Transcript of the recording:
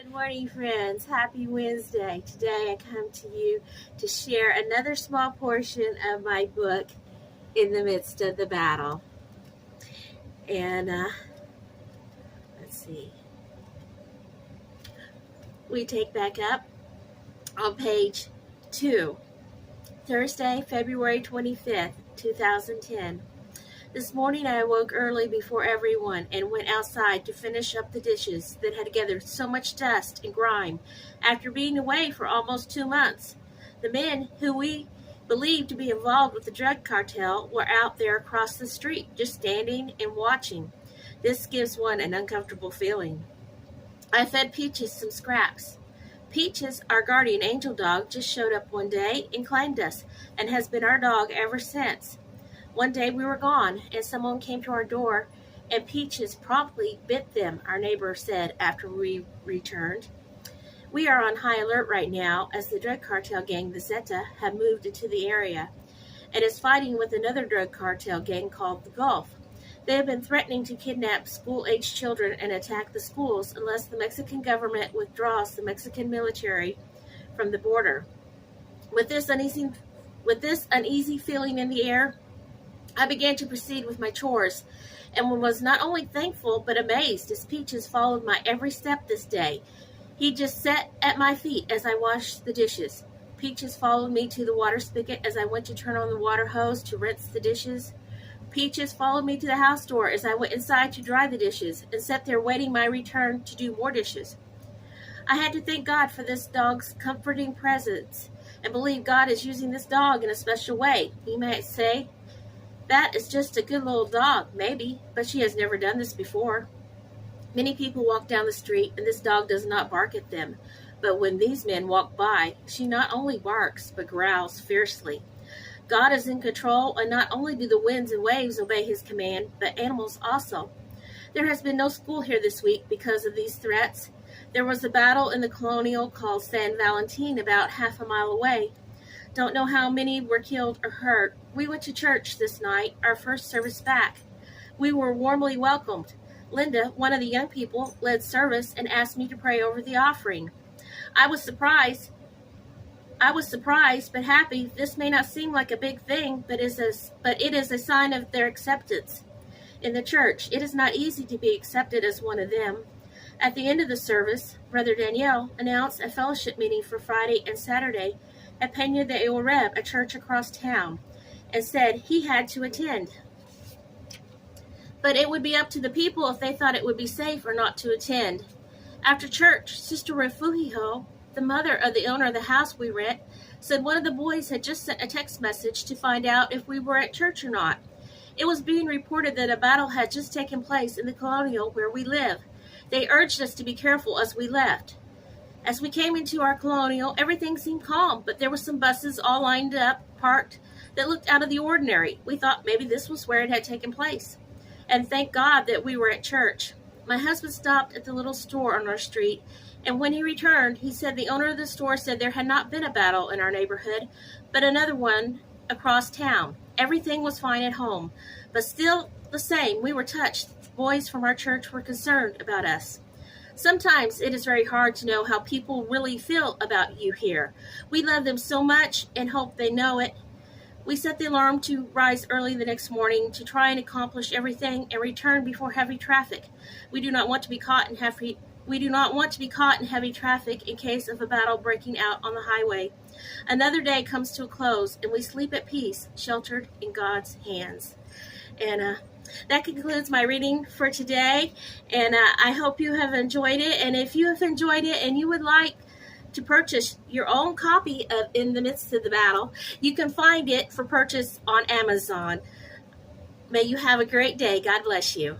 Good morning, friends. Happy Wednesday. Today I come to you to share another small portion of my book, In the Midst of the Battle. And let's see. We take back up on page 2, Thursday, February 25th, 2010. This morning I awoke early before everyone and went outside to finish up the dishes that had gathered so much dust and grime after being away for almost 2 months. The men who we believed to be involved with the drug cartel were out there across the street, just standing and watching. This gives one an uncomfortable feeling. I fed Peaches some scraps. Peaches, our guardian angel dog, just showed up one day and claimed us and has been our dog ever since. One day we were gone, and someone came to our door, and Peaches promptly bit them, our neighbor said after we returned. We are on high alert right now, as the drug cartel gang, the Zeta, have moved into the area, and is fighting with another drug cartel gang called the Gulf. They have been threatening to kidnap school-aged children and attack the schools unless the Mexican government withdraws the Mexican military from the border. With this uneasy feeling in the air, I began to proceed with my chores, and was not only thankful but amazed as Peaches followed my every step this day. He just sat at my feet as I washed the dishes. Peaches followed me to the water spigot as I went to turn on the water hose to rinse the dishes. Peaches followed me to the house door as I went inside to dry the dishes and sat there waiting my return to do more dishes. I had to thank God for this dog's comforting presence and believe God is using this dog in a special way. You might say, that is just a good little dog, maybe, but she has never done this before. Many people walk down the street, and this dog does not bark at them. But when these men walk by, she not only barks, but growls fiercely. God is in control, and not only do the winds and waves obey his command, but animals also. There has been no school here this week because of these threats. There was a battle in the colonial called San Valentin about half a mile away. Don't know how many were killed or hurt. We went to church this night, our first service back. We were warmly welcomed. Linda, one of the young people, led service and asked me to pray over the offering. I was surprised but happy. This may not seem like a big thing, but it is a sign of their acceptance. In the church, it is not easy to be accepted as one of them. At the end of the service, Brother Daniel announced a fellowship meeting for Friday and Saturday at Peña de Oreb, a church across town, and said he had to attend. But it would be up to the people if they thought it would be safe or not to attend. After church, Sister Refugijo, the mother of the owner of the house we rent, said one of the boys had just sent a text message to find out if we were at church or not. It was being reported that a battle had just taken place in the colonial where we live. They urged us to be careful as we left. As we came into our colonial, everything seemed calm, but there were some buses all lined up, parked, that looked out of the ordinary. We thought maybe this was where it had taken place. And thank God that we were at church. My husband stopped at the little store on our street, and when he returned, he said the owner of the store said there had not been a battle in our neighborhood, but another one across town. Everything was fine at home, but still the same, we were touched. The boys from our church were concerned about us. Sometimes it is very hard to know how people really feel about you here. We love them so much and hope they know it. We set the alarm to rise early the next morning to try and accomplish everything and return before heavy traffic. We do not want to be caught in heavy traffic in case of a battle breaking out on the highway. Another day comes to a close, and we sleep at peace, sheltered in God's hands. And that concludes my reading for today, and I hope you have enjoyed it. And if you have enjoyed it and you would like to purchase your own copy of In the Midst of the Battle, you can find it for purchase on Amazon. May you have a great day. God bless you.